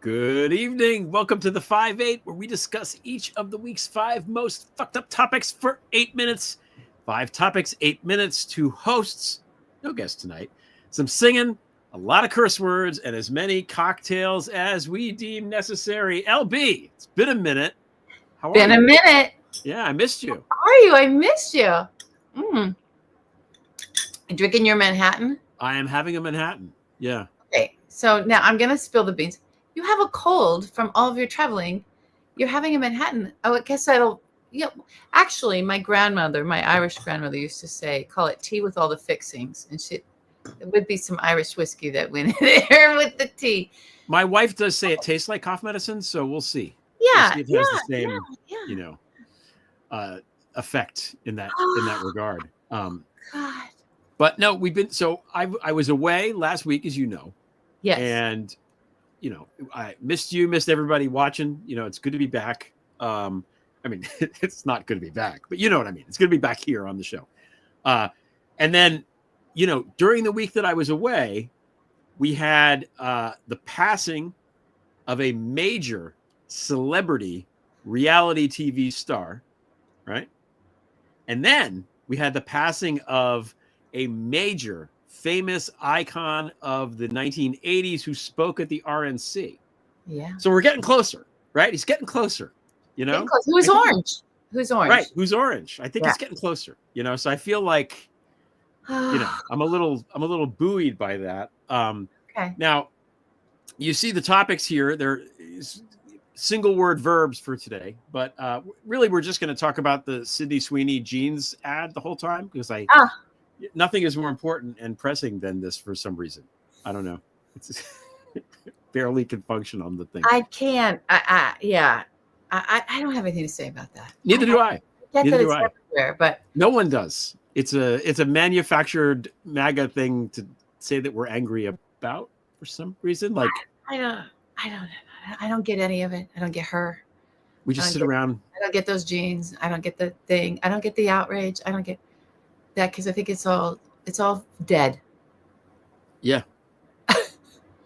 Good evening. Welcome to the 5-8, where we discuss each of the week's 5 most fucked up topics for 8 minutes. 5 topics, 8 minutes, 2 hosts. No guest tonight. Some singing, a lot of curse words, and as many cocktails as we deem necessary. LB, it's been a minute. How are you? Been a minute. Yeah, I missed you. How are you? I missed you. You drinking your Manhattan? I am having a Manhattan. Yeah. Okay, so now I'm going to spill the beans. You have a cold from all of your traveling. You're having a Manhattan. Oh, I guess actually, my grandmother, my Irish grandmother used to say, call it tea with all the fixings. And it would be some Irish whiskey that went in there with the tea. My wife does say it tastes like cough medicine, so we'll see. Yeah. We'll see if it has the same, effect in that regard. God. But no, I was away last week, as you know. Yes. And I missed everybody watching. It's good to be back. I mean, it's not good to be back, but you know what I mean. It's good to be back here on the show. And then, during the week that I was away, we had the passing of a major celebrity reality TV star, right? And then we had the passing of a major famous icon of the 1980s who spoke at the RNC. Yeah. So we're getting closer, right? He's getting closer, Who's orange? Who's orange? Right. Who's orange? I think he's getting closer, So I feel like, I'm a little buoyed by that. Okay. Now, you see the topics here. They're single word verbs for today, but really we're just going to talk about the Sydney Sweeney jeans ad the whole time because nothing is more important and pressing than this for some reason. I don't know. It's barely can function on the thing. I can't. I don't have anything to say about that. Neither do I. Neither do I. Everywhere, but no one does. It's a manufactured MAGA thing to say that we're angry about for some reason. Like I don't get any of it. I don't get her. We just sit around. I don't get those jeans. I don't get the thing. I don't get the outrage. I don't get that because I think it's all dead. Yeah.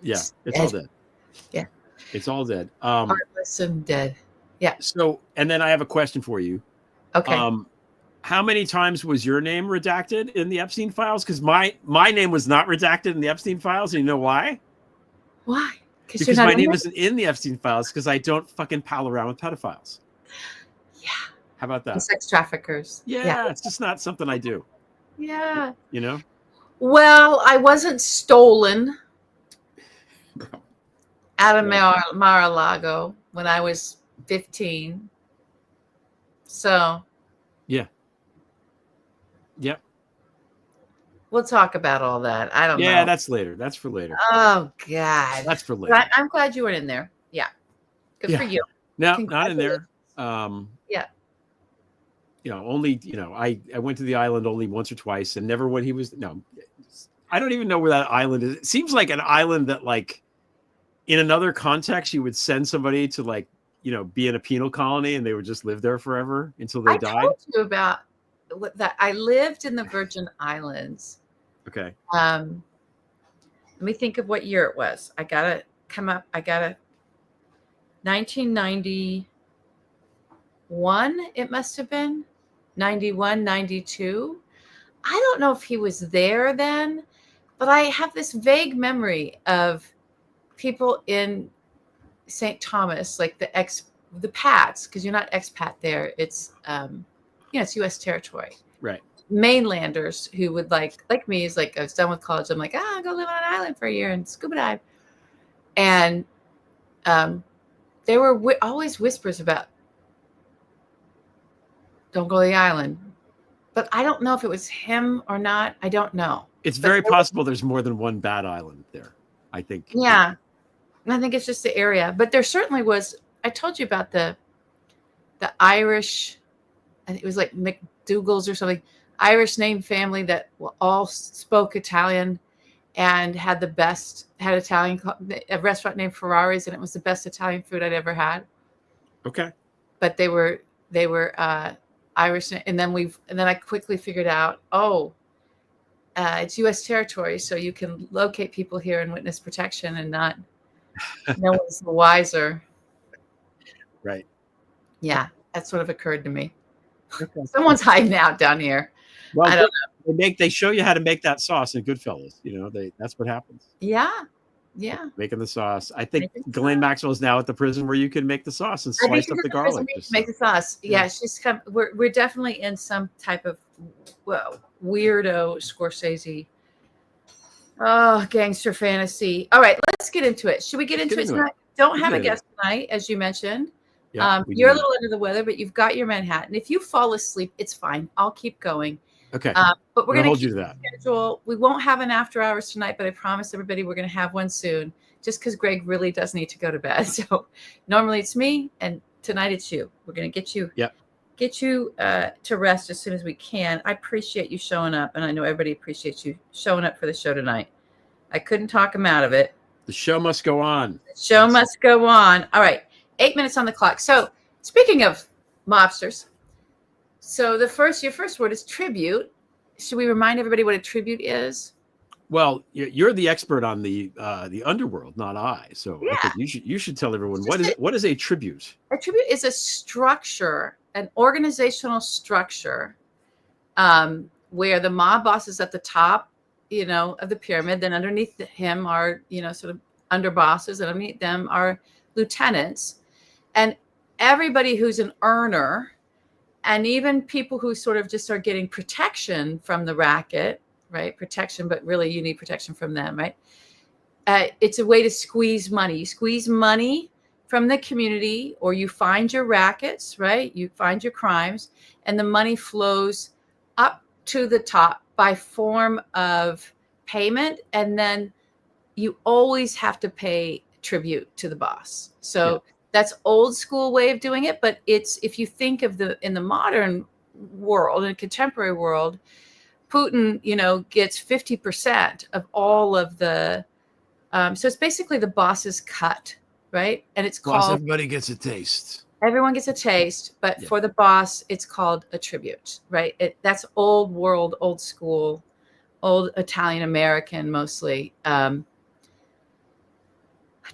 Yeah. It's all dead. Yeah. It's all dead. Heartless and dead. Yeah. So, and then I have a question for you. Okay. How many times was your name redacted in the Epstein files? Because my name was not redacted in the Epstein files. And you know why? Why? Because my name isn't in the Epstein files because I don't fucking pal around with pedophiles. Yeah. How about that? And sex traffickers. Yeah. It's just not something I do. Yeah. Well, I wasn't stolen out of Mar-a-Lago when I was 15. So. Yeah. Yep. We'll talk about all that. I don't know. Yeah, that's later. That's for later. Oh, God. That's for later. I'm glad you weren't in there. Yeah. Good for you. No, not in there. Yeah. Only, I went to the island only once or twice and never when he was, I don't even know where that island is. It seems like an island that like in another context, you would send somebody to like, be in a penal colony and they would just live there forever until they died. I told you about that. I lived in the Virgin Islands. Okay. Let me think of what year it was. I got to come up. 1991, it must have been. 91, 92. I don't know if he was there then, but I have this vague memory of people in St. Thomas, like the Pats, because you're not expat there. It's it's U.S. territory. Right. Mainlanders who would like me is like I was done with college. I'm like, I'll go live on an island for a year and scuba dive. And there were always whispers about don't go to the island. But I don't know if it was him or not. I don't know. It's very possible there's more than one bad island there, I think. Yeah. And I think it's just the area. But there certainly was, I told you about the Irish, I think it was like McDougal's or something, Irish name family that all spoke Italian and had Italian, a restaurant named Ferrari's, and it was the best Italian food I'd ever had. Okay. But they were Irish, and then I quickly figured out, it's U.S. territory, so you can locate people here in witness protection and not No one's the wiser. Right. Yeah, that sort of occurred to me. Okay. Someone's hiding out down here. Well, I don't know. They show you how to make that sauce in Goodfellas. That's what happens. Yeah. Yeah. Making the sauce. I think Ghislaine Maxwell is now at the prison where you can make the sauce and slice up the garlic. Make the sauce. Yeah, she's come. We're definitely in some type of weirdo Scorsese gangster fantasy. All right, let's get into it. Should we get into it tonight? Don't have a guest tonight, as you mentioned. Yeah, you're a little under the weather, but you've got your Manhattan. If you fall asleep, it's fine. I'll keep going. Okay. But we're going to hold you to that schedule. We won't have an after hours tonight, but I promise everybody we're going to have one soon, just because Greg really does need to go to bed. So normally it's me, and tonight it's you. We're going to get you to rest as soon as we can. I appreciate you showing up, and I know everybody appreciates you showing up for the show tonight. I couldn't talk him out of it. The show must go on. The show must go on. All right. 8 minutes on the clock. So speaking of mobsters, so your first word is tribute. Should we remind everybody what a tribute is? Well, you're the expert on the underworld, not I. So I think you should tell everyone what is a tribute. A tribute is a structure, an organizational structure, where the mob boss is at the top, of the pyramid. Then underneath him are, sort of under bosses, and underneath them are lieutenants, and everybody who's an earner, and even people who sort of just are getting protection from the racket, right? Protection, but really you need protection from them, right? It's a way to squeeze money. You squeeze money from the community, or you find your rackets, right? You find your crimes, and the money flows up to the top by form of payment. And then you always have to pay tribute to the boss. So that's old school way of doing it. But if you think of in the modern world, in a contemporary world, Putin, gets 50% of all of the, so it's basically the boss's cut, right? And it's called, everybody gets a taste. Everyone gets a taste, but for the boss, it's called a tribute, right? That's old world, old school, old Italian American mostly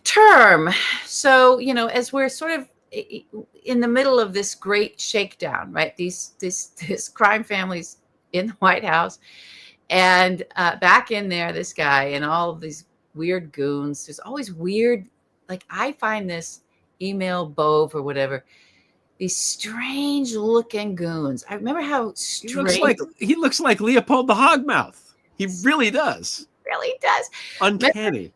term. So, as we're sort of in the middle of this great shakedown, right? This crime families in the White House, and back in there, this guy and all of these weird goons. There's always weird, like I find this email Bove or whatever, these strange looking goons. I remember how strange he looks like Leopold the Hogmouth. He really does. Really does. Uncanny.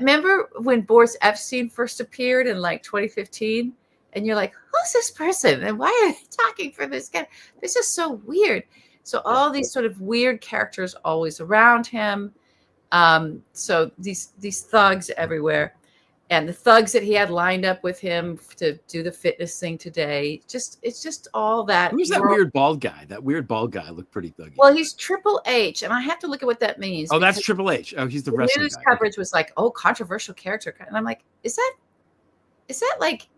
Remember when Boris Epstein first appeared in like 2015, and you're like, who's this person and why are they talking for this guy? This is so weird. So all these sort of weird characters always around him. So these thugs everywhere, and the thugs that he had lined up with him to do the fitness thing today. It's just all that. Who's that weird bald guy? That weird bald guy looked pretty thuggy. Well, he's Triple H, and I have to look at what that means. Oh, that's Triple H. Oh, he's the wrestling news guy. Coverage was like, oh, controversial character, and I'm like, is that like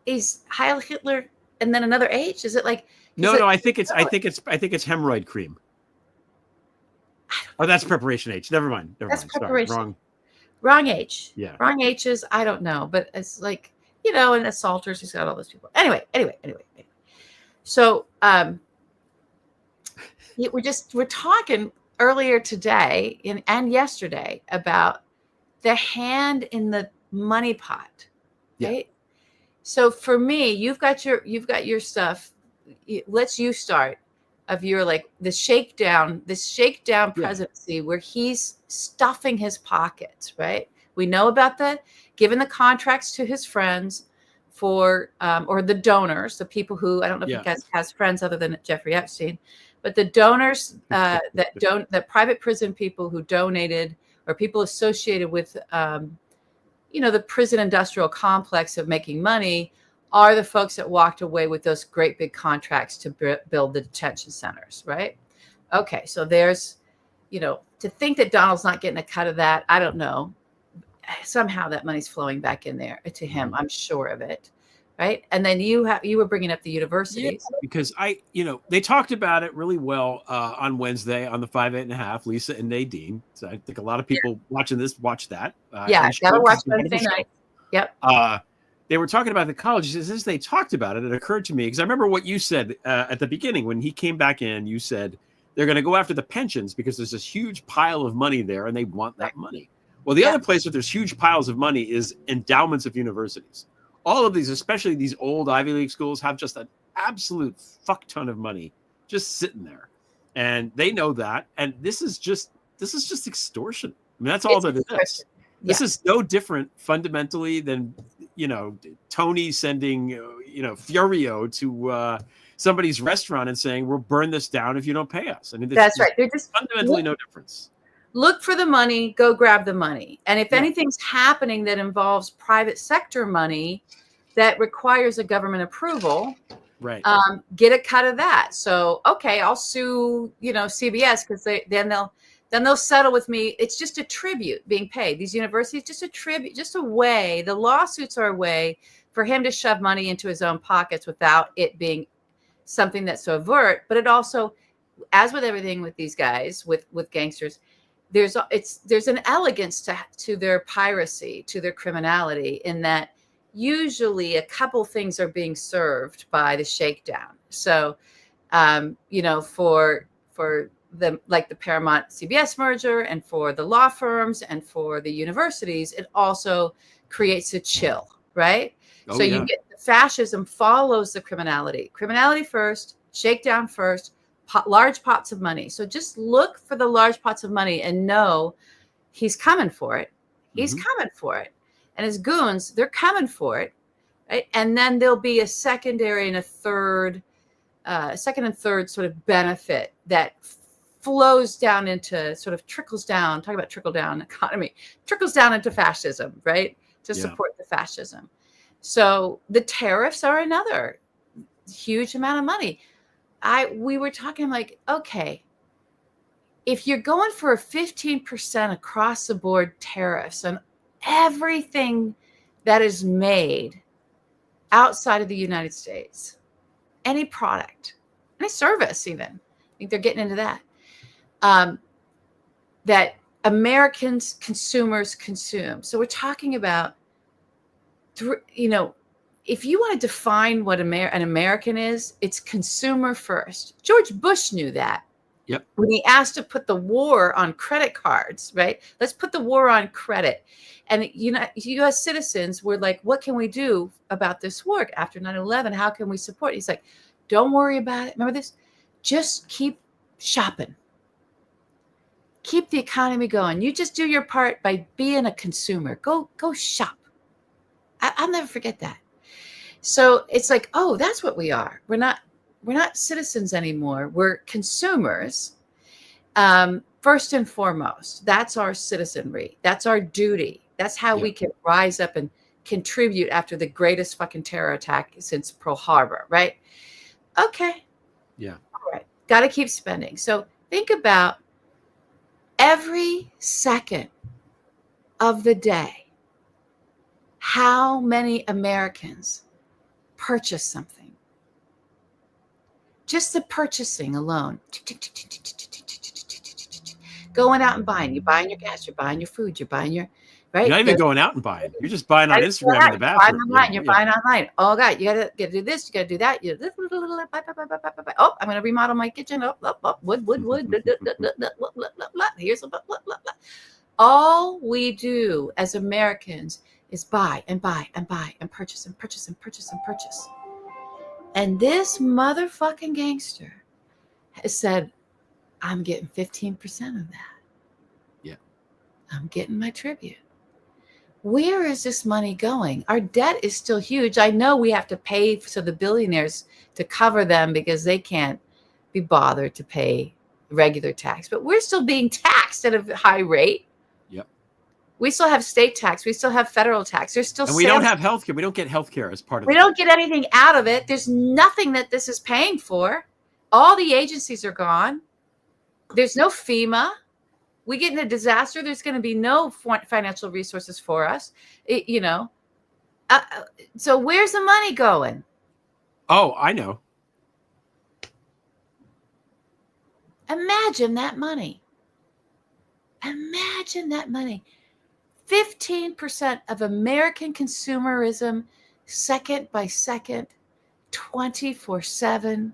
he's Heil Hitler and then another H? Is it like? No, I think it's hemorrhoid cream. Oh, that's preparation H. Never mind. That's preparation. Sorry, wrong H. Yeah. Wrong H's. I don't know, but it's like, and assaulters. He's got all those people. Anyway. So, we're talking earlier today and yesterday about the hand in the money pot, right? Yeah. So for me, you've got your stuff. Let's you start of your this shakedown presidency where he's stuffing his pockets, right? We know about giving the contracts to his friends for, or the donors, the people who, I don't know if he has friends other than Jeffrey Epstein, but the donors that private prison people who donated, or people associated with, the prison industrial complex of making money, are the folks that walked away with those great big contracts to build the detention centers, right? Okay, so there's, to think that Donald's not getting a cut of that, I don't know. Somehow that money's flowing back in there to him. I'm sure of it. right? And then you were bringing up the universities. Yeah, because they talked about it really well on Wednesday on the 5, 8 and a half, Lisa and Nadine. So I think a lot of people watching this watch that. Yeah, gotta watch Wednesday night. Yep. They were talking about the colleges. As they talked about it, it occurred to me, because I remember what you said at the beginning when he came back in. You said they're going to go after the pensions because there's this huge pile of money there and they want that money. Well, the other place where there's huge piles of money is endowments of universities. All of these, especially these old Ivy League schools, have just an absolute fuck ton of money just sitting there. And they know that. And this is just extortion. I mean, that's all that it is. This is no different fundamentally than, Tony sending, Furio to somebody's restaurant and saying, we'll burn this down if you don't pay us. I mean, that's right. They're just fundamentally no difference. Look for the money, go grab the money. And if anything's happening that involves private sector money that requires a government approval, right, get a cut of that. So, okay, I'll sue, CBS because then they'll settle with me. It's just a tribute being paid. These universities, just a tribute, just a way. The lawsuits are a way for him to shove money into his own pockets without it being something that's so overt. But it also, as with everything with these guys, with gangsters, there's an elegance to their piracy, to their criminality, in that usually a couple things are being served by the shakedown. So, for the Paramount CBS merger, and for the law firms and for the universities, it also creates a chill, right? So you get the fascism follows the criminality first, shakedown first, large pots of money. So just look for the large pots of money and know he's coming for it. He's coming for it. And his goons, they're coming for it. Right? And then there'll be a secondary and a third, second and third sort of benefit that flows down into, sort of trickles down, talking about trickle down economy, trickles down into fascism, right? To support the fascism. So the tariffs are another huge amount of money. We were talking like, okay, if you're going for a 15% across the board tariffs on everything that is made outside of the United States, any product, any service even, I think they're getting into that, that Americans, consumers consume. So we're talking about, if you want to define what an American is, it's consumer first. George Bush knew that. Yep. When he asked to put the war on credit cards, right? Let's put the war on credit. And U.S. citizens were like, what can we do about this war after 9/11? How can we support it? He's like, don't worry about it. Remember this? Just keep shopping. Keep the economy going. You just do your part by being a consumer. Go shop. I'll never forget that. So it's like, oh, that's what we are. We're not citizens anymore. We're consumers. First and foremost, that's our citizenry. That's our duty. That's how we can rise up and contribute after the greatest fucking terror attack since Pearl Harbor, right? Okay. Yeah. All right. Got to keep spending. So think about every second of the day, how many Americans purchase something. Just the purchasing alone. Going out and buying. You're buying your gas. You're buying your food. You're buying your, right? You're not even going out and buying. You're just buying on Instagram in the bathroom. You're buying online. Oh, God, you got to do this. You got to do that. Oh, I'm going to remodel my kitchen. Wood. Here's a all we do as Americans is buy and buy and buy and purchase and purchase and purchase and purchase. And this motherfucking gangster has said, I'm getting 15% of that. Yeah. I'm getting my tribute. Where is this money going? Our debt is still huge. I know we have to pay so the billionaires to cover them because they can't be bothered to pay regular tax, but we're still being taxed at a high rate. Yep. We still have state tax. We still have federal tax. There's still, and we don't have healthcare. We don't get healthcare as part of it. We don't get anything out of it. There's nothing that this is paying for. All the agencies are gone. There's no FEMA. We get in a disaster, there's going to be no financial resources for us. So where's the money going? Oh, I know. Imagine that money. Imagine that money. 15% of American consumerism, second by second, 24/7.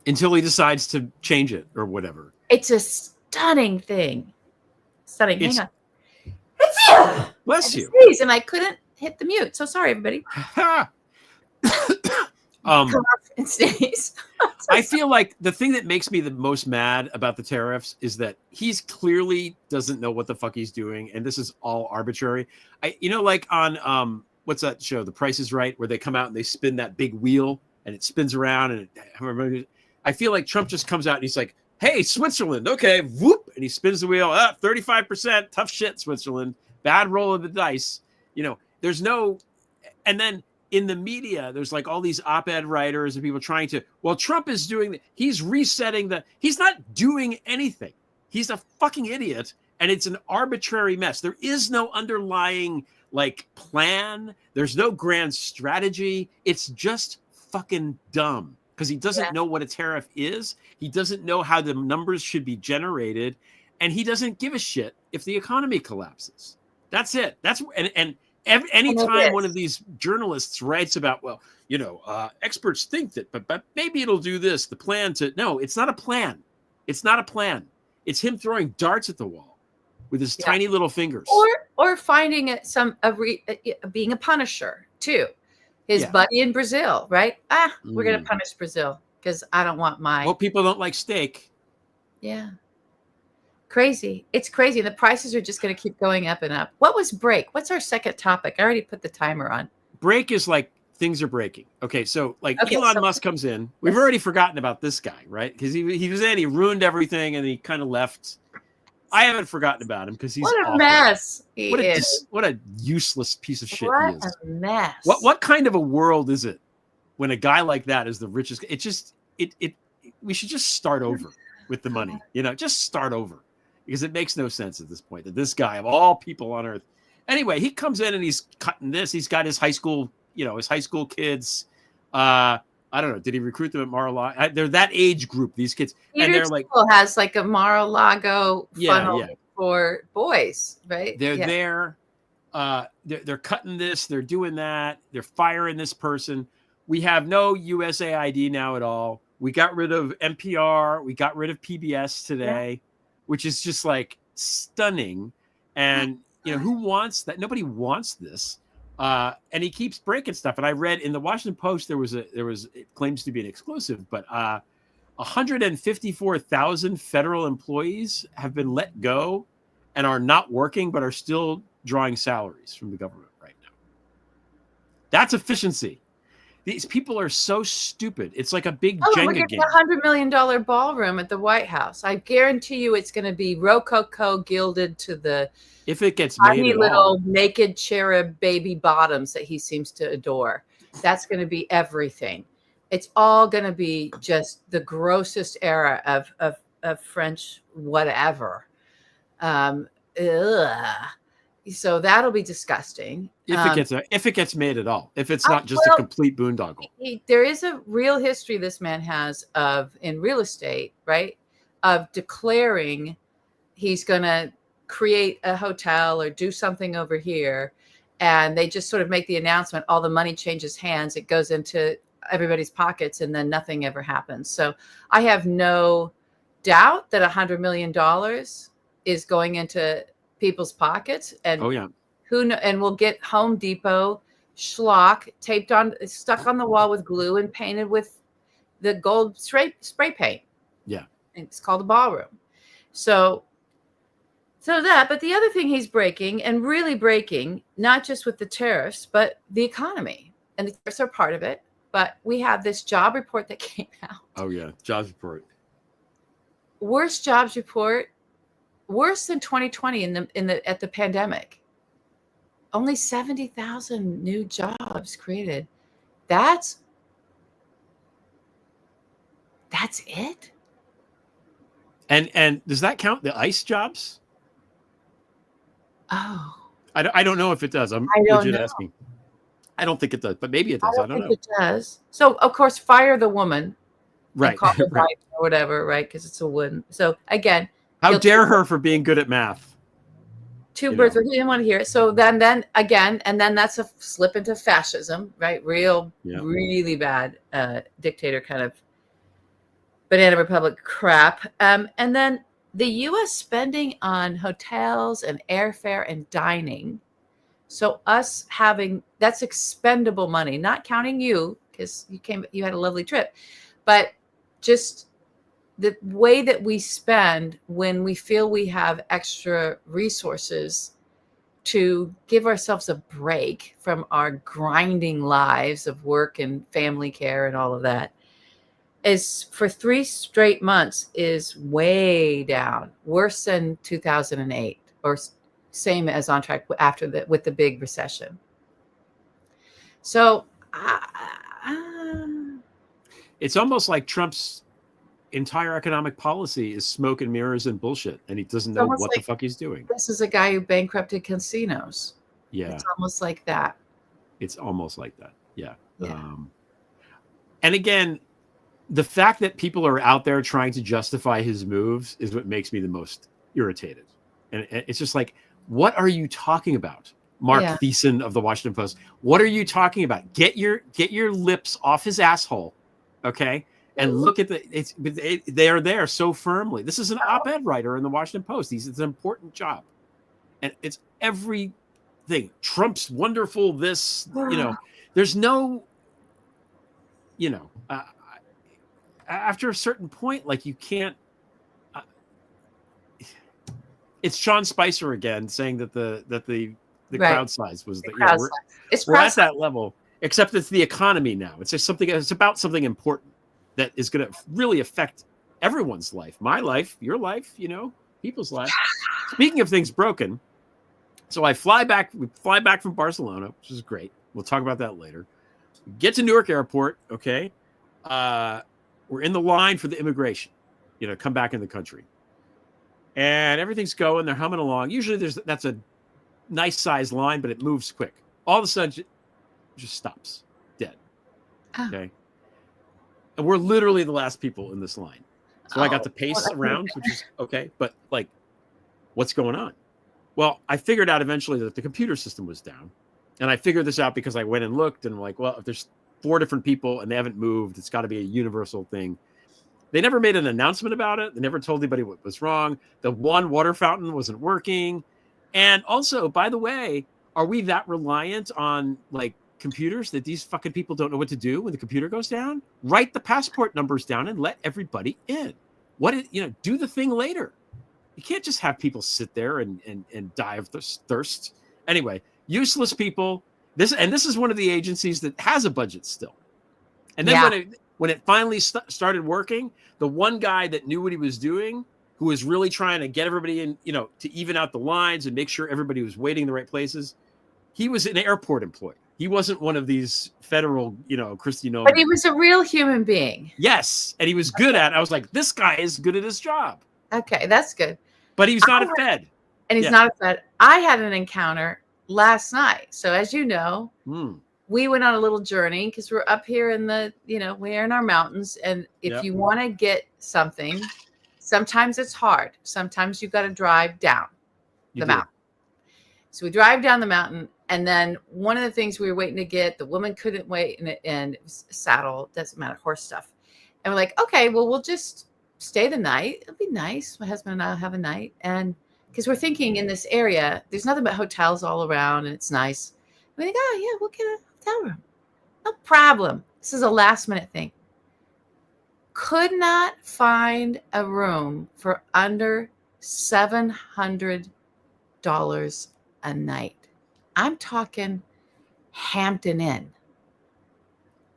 Until he decides to change it or whatever. It's a stunning thing. Stunning. It's, Hang on. Bless you. Sneeze, and I couldn't hit the mute. So sorry, everybody. Cough and sneeze. I feel like the thing that makes me the most mad about the tariffs is that he's clearly doesn't know what the fuck he's doing, and this is all arbitrary. Like on what's that show, The Price is Right, where they come out and they spin that big wheel and it spins around, and I feel like Trump just comes out and he's like, "Hey, Switzerland, okay, whoop," and he spins the wheel. 35%, tough shit, Switzerland, bad roll of the dice. There's no, and then. In the media, there's like all these op-ed writers and people trying to, well, Trump is he's resetting he's not doing anything. He's a fucking idiot. And it's an arbitrary mess. There is no underlying plan. There's no grand strategy. It's just fucking dumb because he doesn't know what a tariff is. He doesn't know how the numbers should be generated. And he doesn't give a shit if the economy collapses. That's it. Anytime one of these journalists writes about, experts think that, but maybe it'll do this, no, it's not a plan. It's not a plan. It's him throwing darts at the wall with his tiny little fingers. Or finding it being a punisher too. His buddy in Brazil, right? We're going to punish Brazil because I don't want Well, people don't like steak. Yeah. Crazy. It's crazy. The prices are just going to keep going up and up. What was break? What's our second topic? I already put the timer on. Break is like things are breaking. Okay. So Elon Musk comes in. We've already forgotten about this guy, right? Because he was in, he ruined everything and he kind of left. I haven't forgotten about him because he's what a awful. Mess. What a useless piece of shit what he is. A mess. What kind of a world is it when a guy like that is the richest? We should just start over with the money, just start over. Because it makes no sense at this point that this guy of all people on earth. Anyway, he comes in and he's cutting this. He's got his high school kids. I don't know. Did he recruit them at Mar-a-Lago? They're that age group, these kids. And they're has like a Mar-a-Lago funnel for boys, right? They're there. They're cutting this. They're doing that. They're firing this person. We have no USAID now at all. We got rid of NPR. We got rid of PBS today. Which is just stunning. And, who wants that? Nobody wants this. And he keeps breaking stuff. And I read in the Washington Post, it claims to be an exclusive, but 154,000 federal employees have been let go and are not working, but are still drawing salaries from the government right now. That's efficiency. These people are so stupid. It's like a big Jenga we're getting game. $100 million ballroom at the White House. I guarantee you it's going to be rococo gilded to the if it gets made tiny at little all. naked cherub baby bottoms that he seems to adore. That's going to be everything. It's all going to be just the grossest era of French whatever. So that'll be If disgusting. it gets made at all, if it's not just a complete boondoggle. There is a real history this man has in real estate, right? Of declaring he's going to create a hotel or do something over here. And they just sort of make the announcement, all the money changes hands. It goes into everybody's pockets and then nothing ever happens. So I have no doubt that $100 million is going into people's pockets, and and we'll get Home Depot schlock stuck on the wall with glue and painted with the gold spray paint. Yeah, it's called a ballroom. So but the other thing he's breaking, and really breaking, not just with the tariffs, but the economy, and the tariffs are part of it. But we have this job report that came out. Oh yeah, jobs report. Worst jobs report. Worse than 2020 at the pandemic. Only 70,000 new jobs created. That's it. And does that count the ICE jobs? Oh. I don't know if it does. I'm I don't legit know. asking. I don't think it does, but maybe it I does. don't I don't think know. it does. So, of course, fire the woman and Right. call the Right. wife or whatever, right? Because it's a woman. So, again, How kill dare her for being good at math? two You birds know. with, he didn't want to hear it. So then again, and then that's a slip into fascism, right? Real, Yeah. really bad dictator kind of banana republic crap. And then the U.S. spending on hotels and airfare and dining. So us having, that's expendable money, not counting you because you had a lovely trip, but just the way that we spend when we feel we have extra resources to give ourselves a break from our grinding lives of work and family care and all of that is for 3 straight months is way down, worse than 2008 or same as on track after with the big recession. So It's almost like Trump's entire economic policy is smoke and mirrors and bullshit, and he doesn't know what the fuck he's doing. This is a guy who bankrupted casinos. Yeah. It's almost like that. It's almost like that. Yeah. Yeah. And again, the fact that people are out there trying to justify his moves is what makes me the most irritated. And it's just like, what are you talking about? Mark Thiessen of the Washington Post. What are you talking about? Get your lips off his asshole. Okay. And look at they are there so firmly. This is an op-ed writer in the Washington Post. It's an important job. And it's everything. Trump's wonderful. This, there's no, after a certain point, like you can't, it's Sean Spicer again saying that the crowd size was we're at that level, except it's the economy now. It's just something, it's about something important that is going to really affect everyone's life, my life, your life, people's lives. Speaking of things broken, so we fly back from Barcelona, which is great. We'll talk about that later. Get to Newark Airport. Okay. We're in the line for the immigration, come back in the country. And everything's going, they're humming along. Usually that's a nice sized line, but it moves quick. All of a sudden, it just stops dead. Okay. And we're literally the last people in this line. So I got to pace around, which is okay. But like, what's going on? Well, I figured out eventually that the computer system was down. And I figured this out because I went and looked and like, well, if there's 4 different people and they haven't moved, it's got to be a universal thing. They never made an announcement about it. They never told anybody what was wrong. The one water fountain wasn't working. And also, by the way, are we that reliant on like computers that these fucking people don't know what to do when the computer goes down? Write the passport numbers down and let everybody in. Do the thing later. You can't just have people sit there and die of thirst. Anyway, useless people. This is one of the agencies that has a budget still. And then when it finally started working, the one guy that knew what he was doing, who was really trying to get everybody in, to even out the lines and make sure everybody was waiting in the right places, he was an airport employee. He wasn't one of these federal, Christy Nolan. But he was a real human being. Yes. And he was good at it. I was like, this guy is good at his job. Okay, that's good. But he's not a Fed. And he's not a Fed. I had an encounter last night. So as you know, we went on a little journey because we're up here in the, we're in our mountains. And if you want to get something, sometimes it's hard. Sometimes you've got to drive down the mountain. So we drive down the mountain. And then one of the things we were waiting to get, the woman couldn't wait. And it was a saddle, doesn't matter, horse stuff. And we're like, okay, well, we'll just stay the night. It'll be nice. My husband and I will have a night. And because we're thinking in this area, there's nothing but hotels all around and it's nice. We think, oh yeah, we'll get a hotel room. No problem. This is a last minute thing. Could not find a room for under $700 a night. I'm talking Hampton Inn.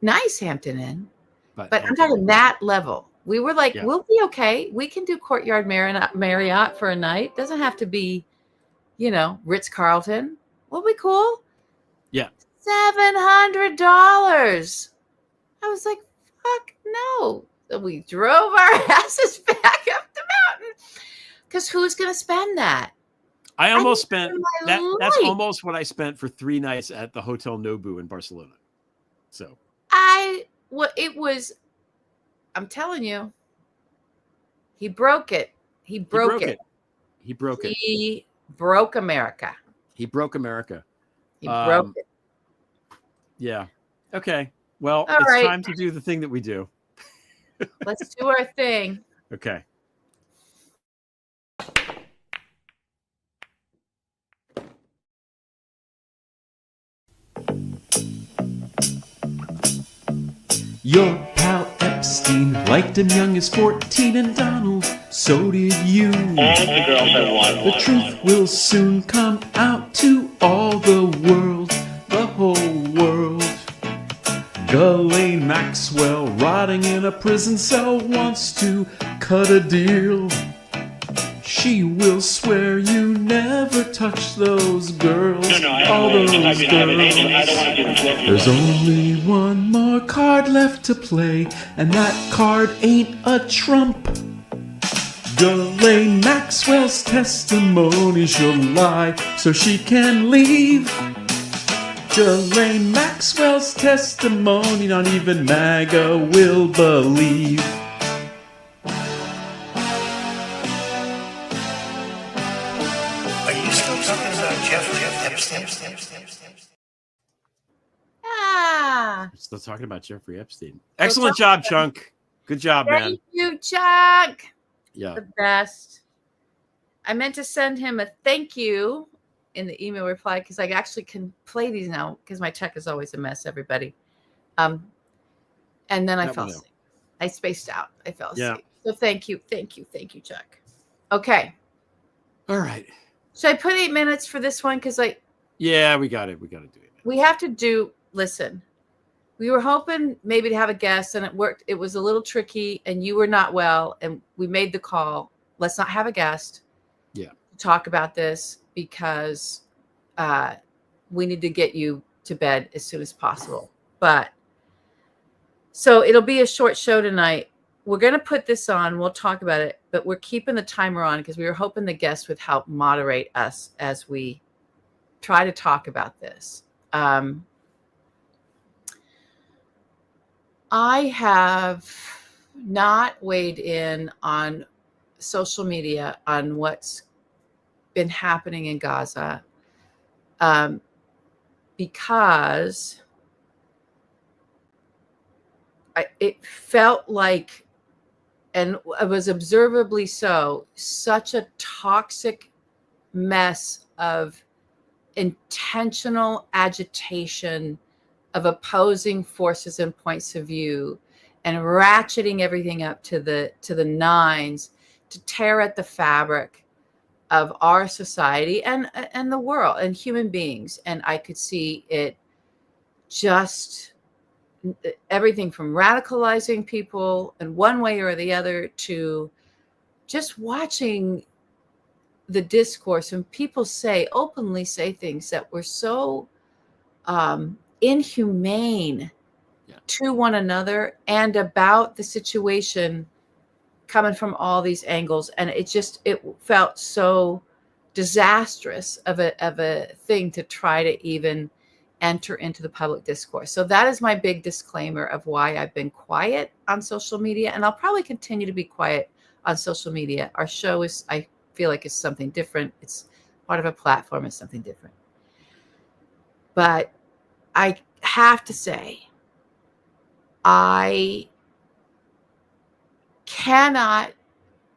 Nice Hampton Inn. But I'm talking that level. We were like, we'll be okay. We can do Courtyard Marriott for a night. Doesn't have to be, Ritz-Carlton. We'll be cool. Yeah. $700. I was like, fuck no. So we drove our asses back up the mountain. Because who's going to spend that? I almost spent that. That's life. almost what I spent for 3 nights at the Hotel Nobu in Barcelona. So it was. I'm telling you, he broke it. He broke it. He broke it. He broke America. He broke America. He broke it. Yeah. Okay. Well, All it's right. time to do the thing that we do. Let's do our thing. Okay. Your pal Epstein liked him young as 14, and Donald, so did you. All the girls I want. The truth will soon come out to all the world, the whole world. Ghislaine Maxwell, rotting in a prison cell, wants to cut a deal. She will swear you never touched those girls, all those girls. There's only one more card left to play, and that card ain't a trump. Ghislaine Maxwell's testimony, she'll lie so she can leave. Ghislaine Maxwell's testimony, not even MAGA will believe. Are you still talking about Jeffrey Epstein? Ah. We're still talking about Jeffrey Epstein. Excellent job, Chunk. Good job, man. Thank you, Chuck. Yeah. The best. I meant to send him a thank you in the email reply because I actually can play these now because my check is always a mess, everybody. And then I fell asleep. I spaced out. I fell asleep. Yeah. So thank you, Chuck. Okay. All right. Should I put 8 minutes for this one? Because Yeah, we got it. We got to do it. we have to do. Listen, we were hoping maybe to have a guest, and it worked. It was a little tricky, and you were not well, and we made the call. Let's not have a guest. Yeah. To talk about this because we need to get you to bed as soon as possible. But so it'll be a short show tonight. We're going to put this on. We'll talk about it, but we're keeping the timer on because we were hoping the guest would help moderate us as we try to talk about this. I have not weighed in on social media on what's been happening in Gaza because it felt like, and it was observably so, such a toxic mess of intentional agitation of opposing forces and points of view and ratcheting everything up to the nines to tear at the fabric of our society and the world and human beings. And I could see it just everything from radicalizing people in one way or the other to just watching the discourse and people openly say things that were so inhumane to one another and about the situation coming from all these angles. And it felt so disastrous of a thing to try to even enter into the public discourse. So that is my big disclaimer of why I've been quiet on social media. And I'll probably continue to be quiet on social media. Our show is, I feel like, is something different. It's part of a platform. It's something different. But I have to say, I cannot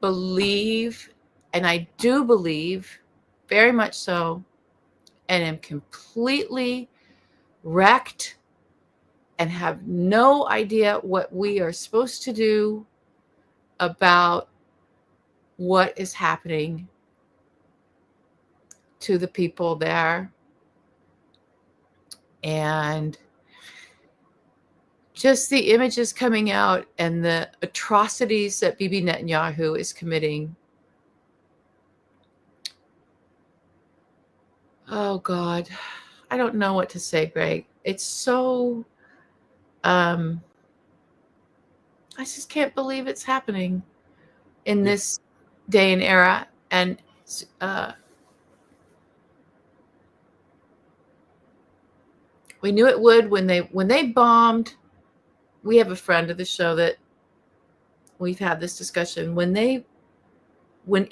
believe, and I do believe very much so, and am completely wrecked and have no idea what we are supposed to do about what is happening to the people there. And just the images coming out and the atrocities that Bibi Netanyahu is committing. Oh God, I don't know what to say, Greg. It's so, I just can't believe it's happening in this day and era. And We knew it would when they bombed. We have a friend of the show that we've had this discussion. When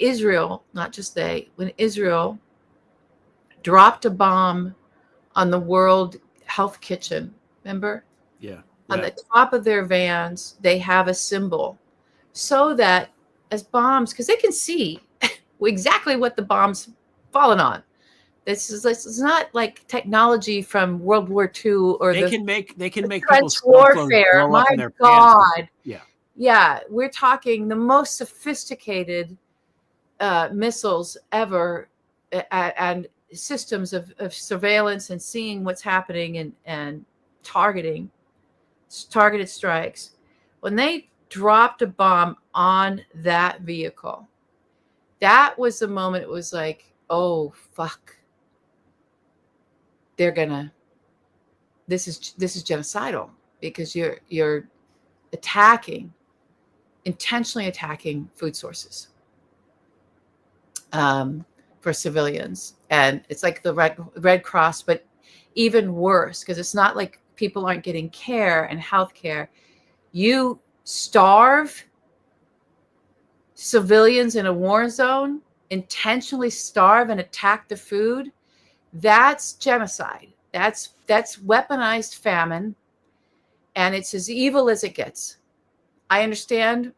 Israel, not just they, when Israel dropped a bomb on the World Health Kitchen, remember? Yeah. On the top of their vans, they have a symbol so that as bombs, because they can see exactly what the bomb's fallen on. This is not like technology from World War II or they can make Trench people's cell phones warfare. blow up My in their God. pants. Yeah, we're talking the most sophisticated missiles ever, and systems of surveillance and seeing what's happening and targeted strikes. When they dropped a bomb on that vehicle, that was the moment it was like, oh fuck, this is genocidal, because you're intentionally attacking food sources for civilians. And it's like the Red Cross, but even worse, because it's not like people aren't getting care and health care. You starve civilians in a war zone, intentionally starve and attack the food. That's genocide. That's weaponized famine, and it's as evil as it gets. I understand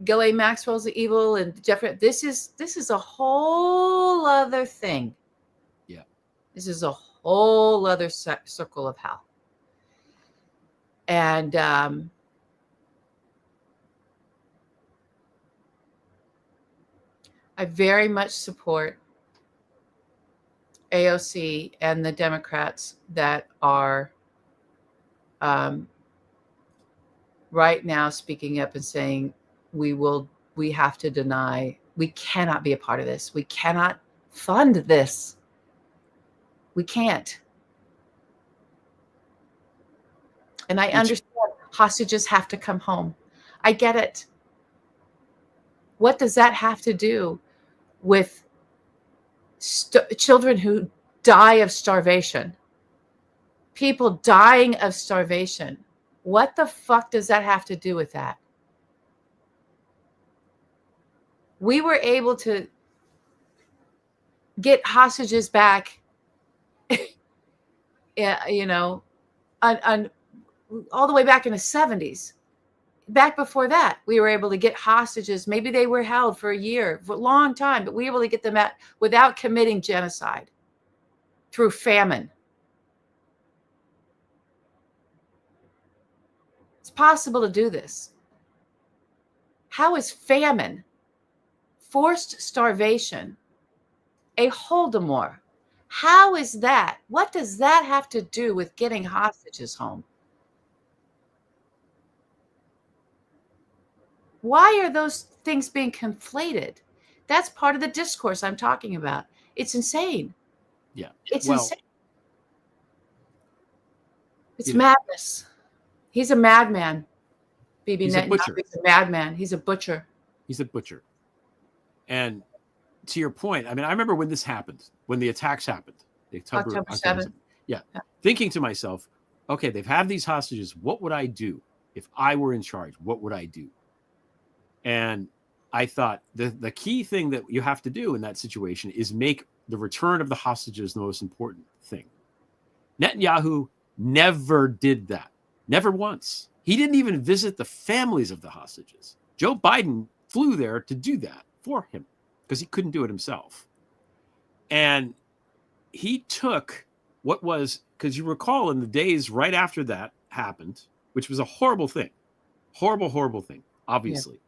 Ghislaine Maxwell's evil and Jeffrey. This is a whole other thing. Yeah. This is a whole other circle of hell. And I very much support AOC and the Democrats that are right now speaking up and saying we have to deny, we cannot be a part of this. We cannot fund this. We can't. And I understand hostages have to come home. I get it. What does that have to do with children who die of starvation? People dying of starvation. What the fuck does that have to do with that? We were able to get hostages back, on all the way back in the 70s. Back before that, we were able to get hostages. Maybe they were held for a year, for a long time, but we were able to get them out without committing genocide through famine. It's possible to do this. How is famine, forced starvation, a Holodomor? How is that? What does that have to do with getting hostages home? Why are those things being conflated? That's part of the discourse I'm talking about. It's insane. Yeah. It's insane. It's madness. He's a madman. Bibi He's a butcher. He's a madman. He's a butcher. He's a butcher. And to your point, I mean, I remember when this happened, when the attacks happened, October 7th. Yeah. Thinking to myself, okay, they've had these hostages. What would I do if I were in charge? What would I do? And I thought the key thing that you have to do in that situation is make the return of the hostages the most important thing. Netanyahu never did that. Never once. He didn't even visit the families of the hostages. Joe Biden flew there to do that for him because he couldn't do it himself. And he took what was, because you recall in the days right after that happened, which was a horrible thing, horrible thing, obviously.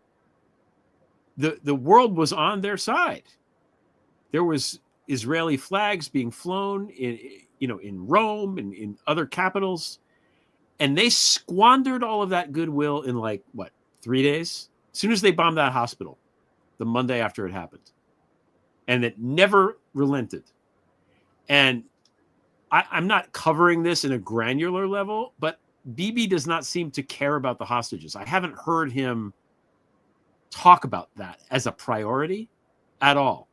Yeah. The world was on their side. There was Israeli flags being flown in Rome and in other capitals. And they squandered all of that goodwill in 3 days? As soon as they bombed that hospital, the Monday after it happened. And it never relented. And I'm not covering this in a granular level, but Bibi does not seem to care about the hostages. I haven't heard him talk about that as a priority at all.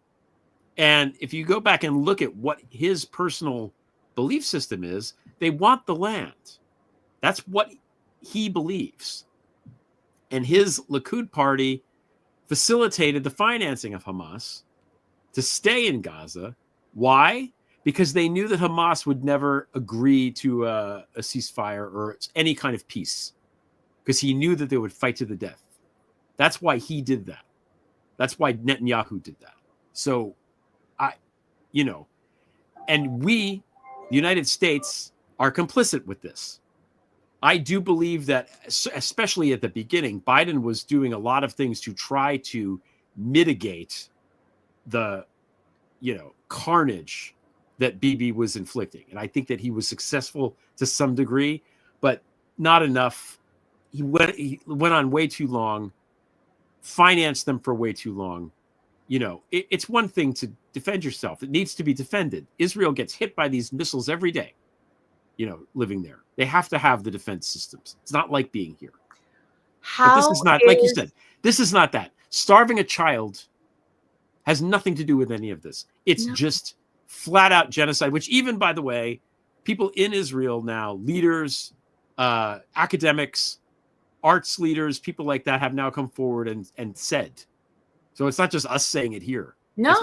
And if you go back and look at what his personal belief system is they want the land. That's what he believes. And his Likud party facilitated the financing of Hamas to stay in Gaza. Why? Because they knew that Hamas would never agree to a ceasefire or any kind of peace, because he knew that they would fight to the death. That's why he did that. That's why Netanyahu did that. So, and we, the United States, are complicit with this. I do believe that, especially at the beginning, Biden was doing a lot of things to try to mitigate the, carnage that Bibi was inflicting. And I think that he was successful to some degree, but not enough. He went on way too long, financed them for way too long. It's one thing to defend yourself. It needs to be defended. Israel gets hit by these missiles every day, living there. They have to have the defense systems. It's not like being here. But this is not, like you said, this is not that. Starving a child has nothing to do with any of this. It's just flat out genocide, which even, by the way, people in Israel now, leaders, academics, arts leaders, people like that have now come forward and said. So it's not just us saying it here. No,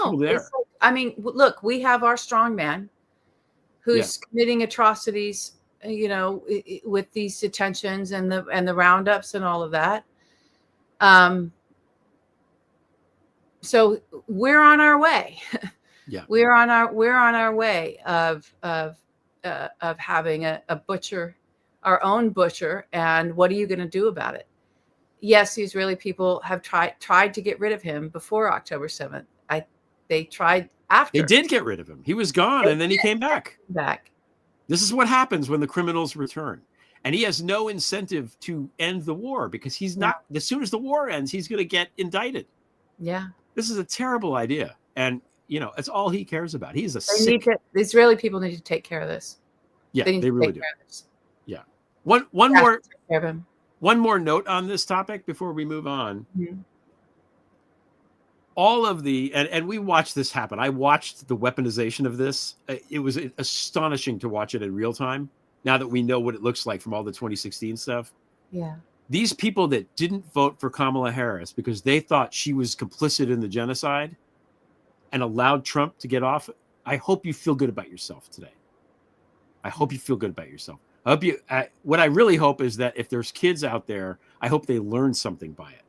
look, we have our strong man who's committing atrocities, with these detentions and the roundups and all of that. So we're on our way. Yeah, we're on our way of having a butcher, our own butcher. And what are you going to do about it? Yes, the Israeli people have tried to get rid of him before October 7th. They tried after. They did get rid of him. He was gone, and then he came back. This is what happens when the criminals return. And he has no incentive to end the war, because he's not. As soon as the war ends, he's going to get indicted. Yeah. This is a terrible idea. And, it's all he cares about. He's the Israeli people need to take care of this. Yeah, they really do. Yeah. One more note on this topic before we move on. Mm-hmm. All of and we watched this happen. I watched the weaponization of this. It was astonishing to watch it in real time. Now that we know what it looks like from all the 2016 stuff. Yeah. These people that didn't vote for Kamala Harris because they thought she was complicit in the genocide and allowed Trump to get off, I hope you feel good about yourself today. I hope you feel good about yourself. What I really hope is that if there's kids out there, I hope they learn something by it.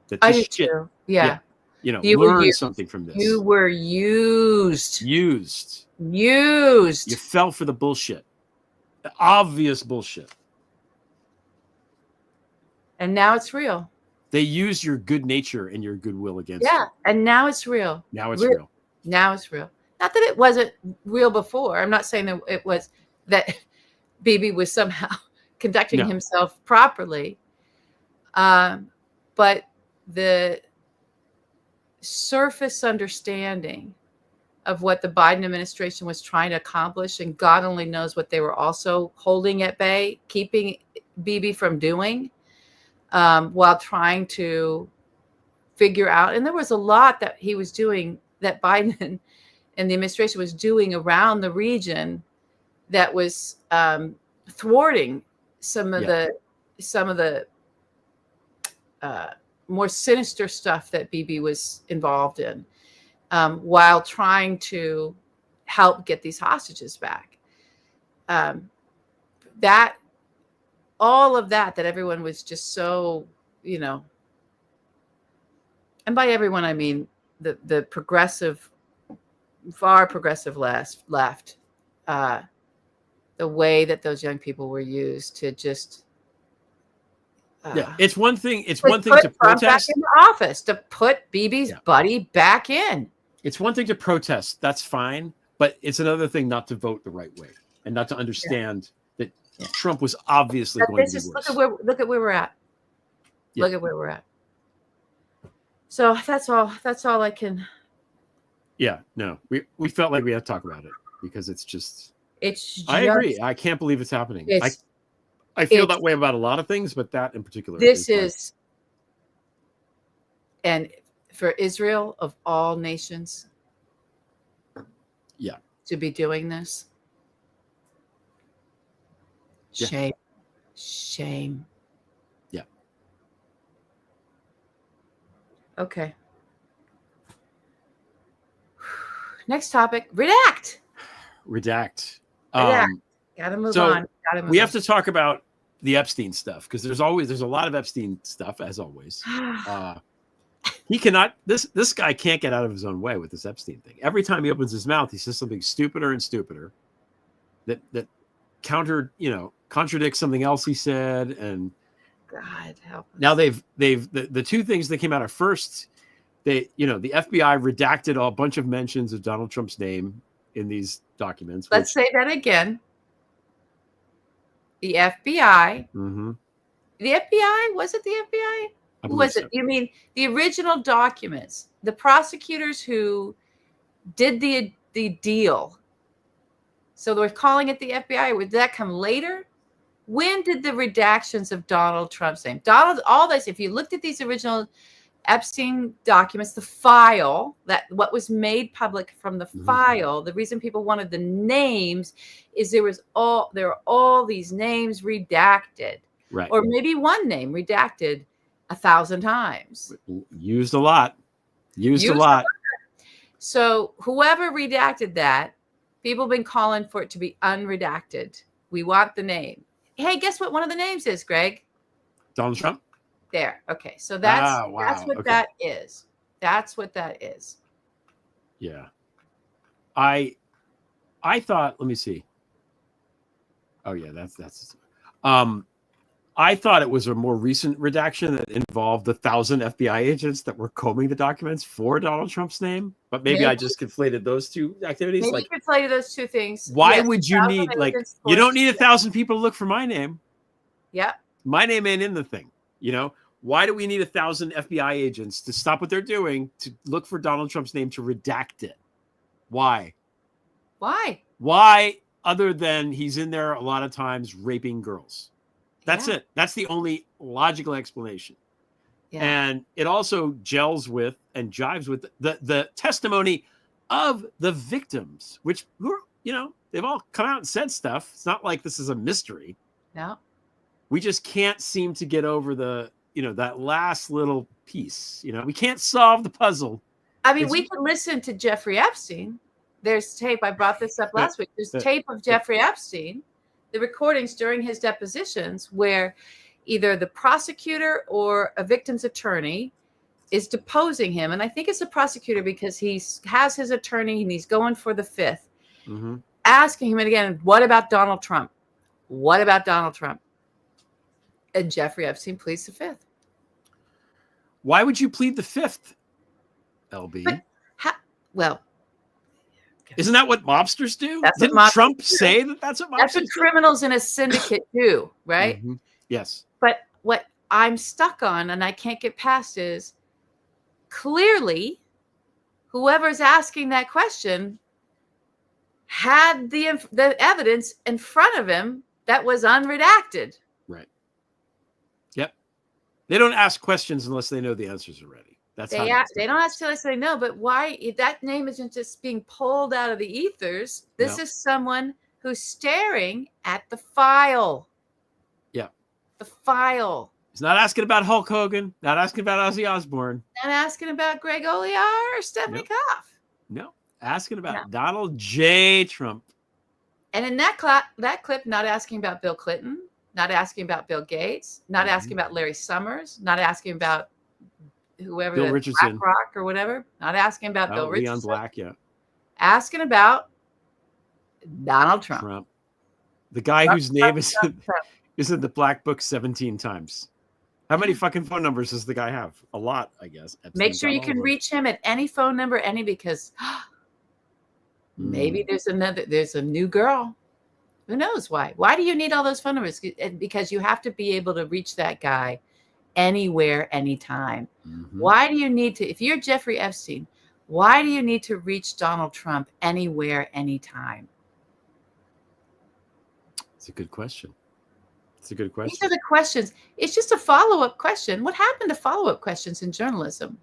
That I do too. Yeah. Learn something from this. You were used. You fell for the bullshit. The obvious bullshit. And now it's real. They use your good nature and your goodwill against you. Yeah, and now it's real. Now it's real. Now it's real. Not that it wasn't real before. I'm not saying that it was, that Bibi was somehow conducting himself properly. But the surface understanding of what the Biden administration was trying to accomplish, and God only knows what they were also holding at bay, keeping Bibi from doing, while trying to figure out. And there was a lot that he was doing, that Biden and the administration was doing around the region, that was thwarting some of the more sinister stuff that Bibi was involved in, while trying to help get these hostages back. That all of that everyone was just so, and by everyone I mean the progressive, far progressive left, the way that those young people were used to just. It's one thing. It's one thing to protest. Back in the office, to put Bibi's buddy back in. It's one thing to protest. That's fine, but it's another thing not to vote the right way and not to understand that Trump was obviously going to be worse. Look at where we're at. Yeah. Look at where we're at. So that's all I can. Yeah, no, we felt like we had to talk about it because it's just. I agree. I can't believe it's happening. I feel that way about a lot of things, but that in particular. This is, and for Israel of all nations, to be doing this, Yeah. Shame. Shame. Yeah. Okay. Next topic. Redact. Redact. Gotta move So on. Gotta move we have to talk about the Epstein stuff because there's a lot of Epstein stuff as always. He cannot. This guy can't get out of his own way with this Epstein thing. Every time he opens his mouth, he says something stupider and stupider that contradicts something else he said. And God help us. now the two things that came out at first. The FBI redacted a bunch of mentions of Donald Trump's name in these documents. Let's say that again. The FBI. Mm-hmm. The FBI? Was it the FBI? Who was it? So. You mean the original documents? The prosecutors who did the deal. So they're calling it the FBI. Would that come later? When did the redactions of Donald Trump's name? All this, if you looked at these original Epstein documents, the file, what was made public from the file, the reason people wanted the names is there are all these names redacted. Right. Or maybe one name redacted 1,000 times. Used a lot. Used a lot. So whoever redacted that, people have been calling for it to be unredacted. We want the name. Hey, guess what one of the names is, Greg? Donald Trump? There. Okay. So that's what that is. That's what that is. Yeah. I thought, let me see. Oh yeah, that's I thought it was a more recent redaction that involved the 1,000 FBI agents that were combing the documents for Donald Trump's name. But maybe I just conflated those two activities. Maybe you conflated those two things. Why would you need you don't need 1,000 people to look for my name. Yeah. My name ain't in the thing. Why do we need 1,000 FBI agents to stop what they're doing to look for Donald Trump's name to redact it? Why? Why, other than he's in there a lot of times raping girls? That's it. That's the only logical explanation. Yeah. And it also gels with and jives with the testimony of the victims, which they've all come out and said stuff. It's not like this is a mystery. No. We just can't seem to get over that last little piece. We can't solve the puzzle. I mean, we can listen to Jeffrey Epstein. There's tape. I brought this up last week. There's tape of Jeffrey Epstein, the recordings during his depositions where either the prosecutor or a victim's attorney is deposing him. And I think it's the prosecutor because he has his attorney and he's going for the fifth, asking him again, what about Donald Trump? What about Donald Trump? And Jeffrey Epstein pleads the fifth. Why would you plead the fifth, LB? Well, isn't that what mobsters do? Didn't Trump say that that's what mobsters do? That's what criminals in a syndicate do, right? Yes. But what I'm stuck on and I can't get past is clearly whoever's asking that question had the evidence in front of him that was unredacted. Right. Yep. They don't ask questions unless they know the answers already. They don't ask unless they know, but why that name isn't just being pulled out of the ethers. This is someone who's staring at the file. Yeah. The file. He's not asking about Hulk Hogan, not asking about Ozzy Osbourne. Not asking about Greg Olear or Stephanie Koff. No. Asking about Donald J. Trump. And in that clip, not asking about Bill Clinton, not asking about Bill Gates, not asking about Larry Summers, not asking about whoever, Bill Richardson, BlackRock or whatever, not asking about Bill Richardson. Leon Black, asking about Donald Trump. The guy whose name is in the Black Book 17 times. How many fucking phone numbers does the guy have? A lot, I guess. Make sure you can reach him at any phone number, because maybe there's a new girl. Who knows why? Why do you need all those phone numbers? Because you have to be able to reach that guy anywhere, anytime. Why do you need to, if you're Jeffrey Epstein, why do you need to reach Donald Trump anywhere, anytime? It's a good question. These are the questions. It's just a follow-up question. What happened to follow-up questions in journalism?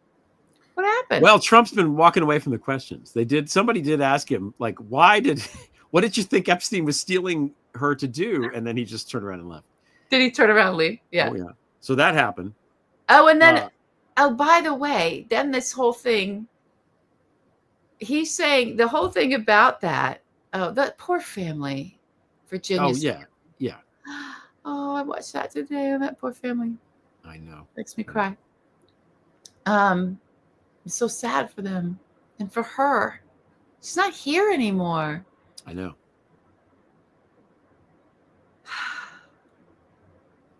What happened? Well, Trump's been walking away from the questions. Somebody did ask him, what did you think Epstein was stealing her to do, and then he just turned around and left. Did he turn around and leave? Yeah. Oh, yeah. So that happened. Oh, and then, by the way, then this whole thing, he's saying the whole thing about that. Oh, that poor family, Virginia. Oh, yeah. Yeah. Oh, I watched that today. That poor family. I know. Makes me cry. It's so sad for them and for her. She's not here anymore. I know.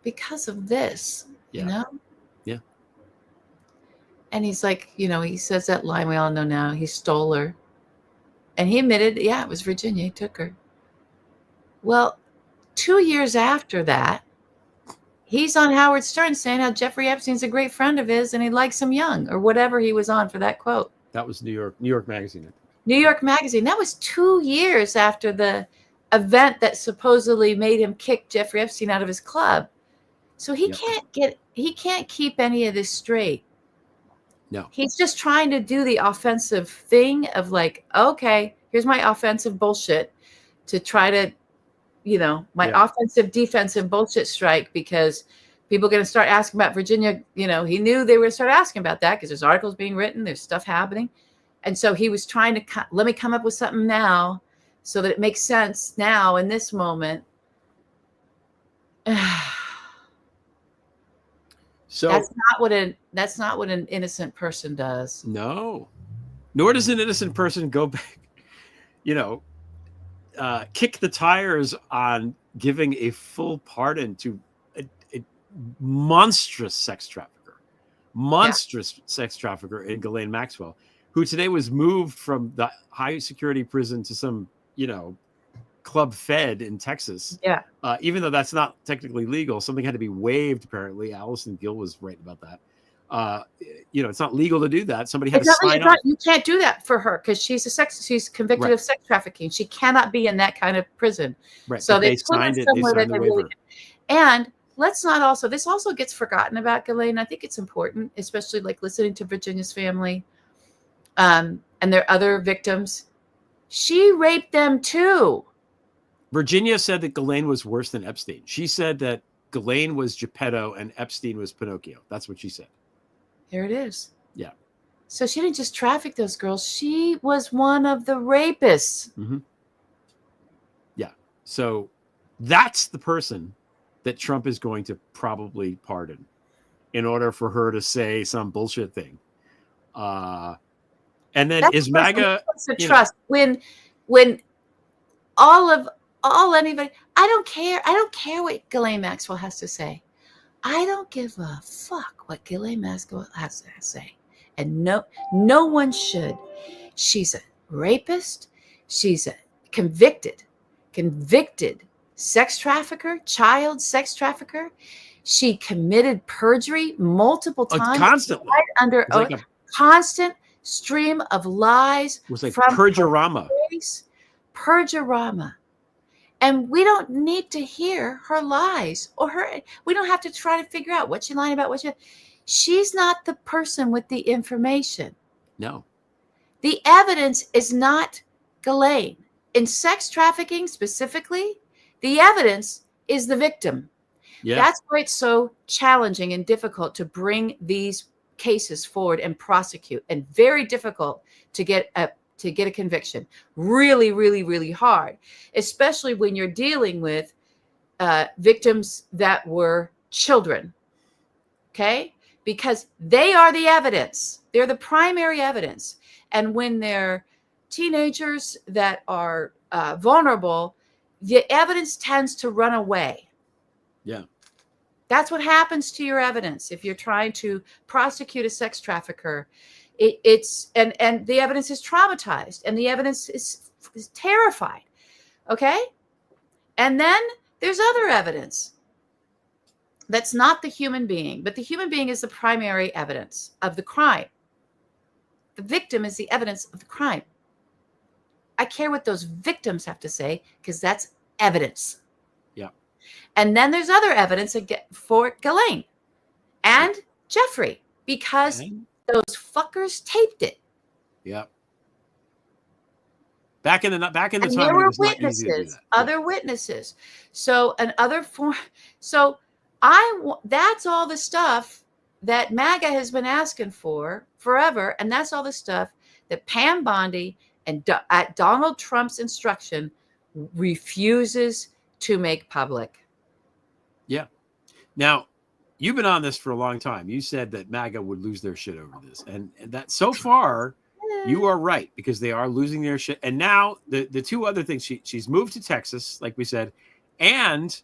Because of this, Yeah. you know? Yeah. And he's like, he says that line we all know now. He stole her. And he admitted, yeah, it was Virginia. He took her. Well, 2 years after that, he's on Howard Stern saying how Jeffrey Epstein's a great friend of his and he likes him young, or whatever he was on for that quote. That was New York Magazine. New York Magazine. That was 2 years after the event that supposedly made him kick Jeffrey Epstein out of his club. So he can't keep any of this straight. No. He's just trying to do the offensive thing of like, okay, here's my offensive bullshit to try to, offensive defensive bullshit strike, because people are going to start asking about Virginia. He knew they were going to start asking about that because there's articles being written, there's stuff happening. And so he was trying to, let me come up with something now so that it makes sense now in this moment. So that's not what an innocent person does. No, nor does an innocent person go back, kick the tires on giving a full pardon to a monstrous sex trafficker in Ghislaine Maxwell, who today was moved from the high security prison to some, Club Fed in Texas. Yeah. Even though that's not technically legal, something had to be waived. Apparently, Allison Gill was right about that. It's not legal to do that. Somebody had to sign up. You can't do that for her because she's convicted of sex trafficking. She cannot be in that kind of prison. Right. So they signed it. They signed the waiver. And let's not also. This also gets forgotten about Ghislaine. I think it's important, especially like listening to Virginia's family, and their other victims. She raped them too. Virginia said that Ghislaine was worse than Epstein. She said that Ghislaine was Geppetto and Epstein was Pinocchio. That's what she said. There it is. Yeah. So she didn't just traffic those girls. She was one of the rapists. Mm-hmm. Yeah. So that's the person that Trump is going to probably pardon in order for her to say some bullshit thing. And then that's is MAGA trust when anybody, I don't care what Ghislaine Maxwell has to say. I don't give a fuck what Ghislaine Maxwell has to say. And no one should. She's a rapist. She's a convicted sex trafficker, child sex trafficker. She committed perjury multiple times. Constantly. Right under oath. Constant stream of lies. It was like from Perjurama. Perjurama. And we don't need to hear her lies we don't have to try to figure out what she's lying about. She's not the person with the information. No. The evidence is not Ghislaine. In sex trafficking specifically, the evidence is the victim. Yeah. That's why it's so challenging and difficult to bring these cases forward and prosecute, and very difficult to get a conviction. Really, really, really hard, especially when you're dealing with victims that were children. Okay? Because they are the evidence. They're the primary evidence. And when they're teenagers that are vulnerable, the evidence tends to run away. Yeah. That's what happens to your evidence if you're trying to prosecute a sex trafficker. It's the evidence is traumatized and the evidence is terrified. Okay? And then there's other evidence that's not the human being, but the human being is the primary evidence of the crime. The victim is the evidence of the crime. I care what those victims have to say because that's evidence. Yeah. And then there's other evidence for Ghislaine and Jeffrey because those fuckers taped it. Yeah. Back in the And time, there it were was not easy to do witnesses, that. other witnesses. So that's all the stuff that MAGA has been asking for forever, and that's all the stuff that Pam Bondi and at Donald Trump's instruction refuses to make public. Yeah. Now, you've been on this for a long time. You said that MAGA would lose their shit over this, and that so far you are right, because they are losing their shit. And now the two other things, she's moved to Texas, like we said, and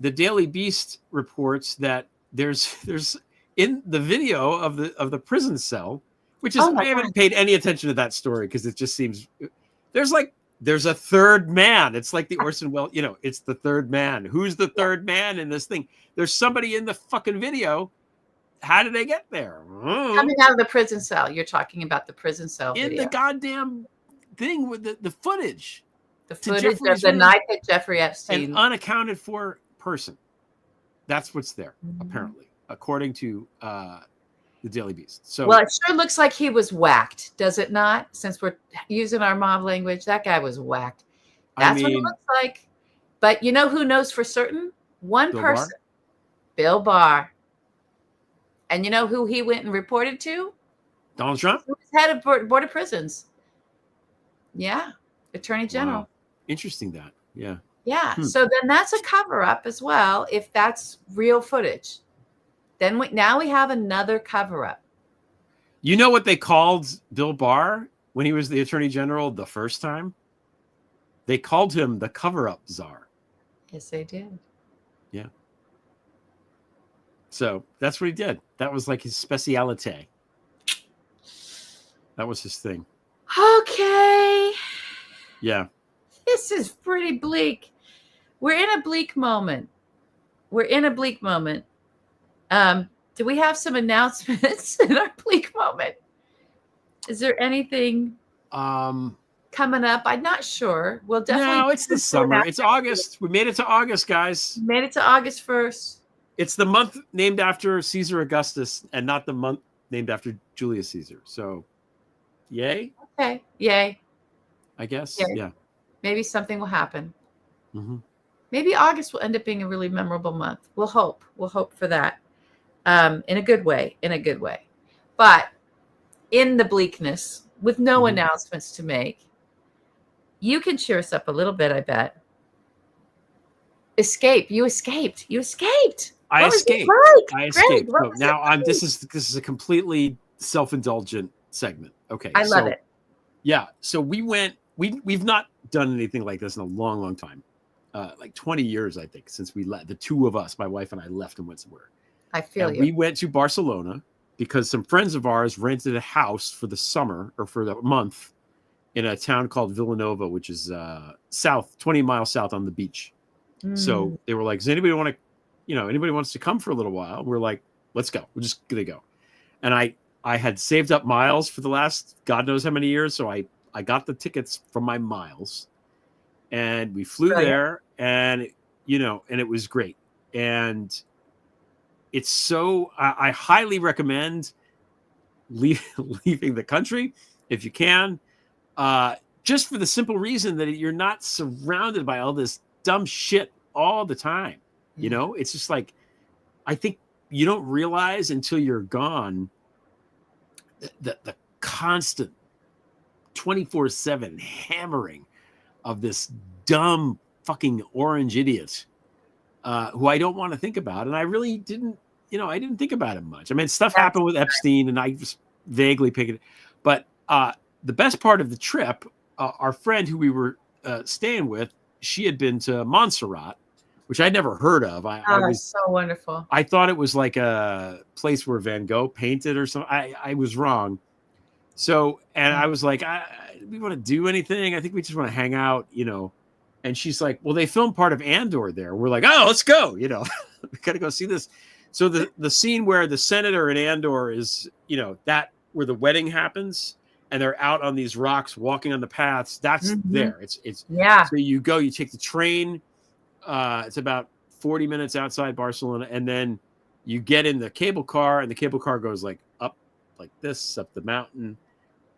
the Daily Beast reports that there's in the video of the prison cell, which is, I haven't paid any attention to that story because it just seems there's a third man. It's like the Orson Welles, it's the third man. Who's the third man in this thing? There's somebody in the fucking video. How did they get there? Coming out of the prison cell. You're talking about the prison cell in video. the goddamn thing with the footage. The footage of the night that Jeffrey Epstein. An unaccounted for person. That's what's there, apparently, according to the Daily Beast. So, well, it sure looks like he was whacked, does it not? Since we're using our mob language, that guy was whacked. That's what it looks like. But you know who knows for certain? One person. Bill Barr. And you know who he went and reported to? Donald Trump? He was head of Board of Prisons. Yeah. Attorney General. Wow. Interesting that. Yeah. Yeah. So then that's a cover-up as well, if that's real footage. Then now we have another cover-up. You know what they called Bill Barr when he was the Attorney General the first time? They called him the cover-up czar. Yes, they did. Yeah. So that's what he did. That was like his specialite. That was his thing. Okay. Yeah. This is pretty bleak. We're in a bleak moment. Do we have some announcements in our bleak moment? Is there anything coming up? I'm not sure. We'll definitely. No, it's the summer. It's August. We made it to August, guys. We made it to August 1st. It's the month named after Caesar Augustus and not the month named after Julius Caesar. So, yay. Okay. Yay. I guess. Yay. Yeah. Maybe something will happen. Mm-hmm. Maybe August will end up being a really memorable month. We'll hope. We'll hope for that. In a good way. But in the bleakness, with no announcements to make, you can cheer us up a little bit, I bet. Escape. You escaped. I escaped. No, now this is a completely self-indulgent segment. Okay. I love it. Yeah. So we've not done anything like this in a long, long time. Like 20 years, I think, since we left. The two of us, my wife and I, left and went somewhere. I feel you. We went to Barcelona because some friends of ours rented a house for the summer or for the month in a town called Villanova, which is 20 miles south on the beach. So they were like, does anybody want to, anybody wants to come for a little while? We're like, let's go. We're just going to go. And I had saved up miles for the last God knows how many years. So I got the tickets from my miles and we flew there and, and it was great. And it's so, I highly recommend leaving the country if you can, just for the simple reason that you're not surrounded by all this dumb shit all the time. It's just like, I think you don't realize until you're gone the constant 24/7 hammering of this dumb fucking orange idiot who I don't want to think about. And I really didn't, I didn't think about him much. I mean, stuff happened with Epstein and I just vaguely picked it. But the best part of the trip, our friend who we were staying with, she had been to Montserrat, which I'd never heard of. I was so wonderful. I thought it was like a place where Van Gogh painted or something. I was wrong. So, and I was like, we want to do anything. I think we just want to hang out, And she's like, well, they filmed part of Andor there. We're like, oh, let's go. We got to go see this. So the scene where the senator in Andor is, that where the wedding happens and they're out on these rocks walking on the paths. That's there. It's So you take the train. It's about 40 minutes outside Barcelona. And then you get in the cable car and the cable car goes like up like this, up the mountain.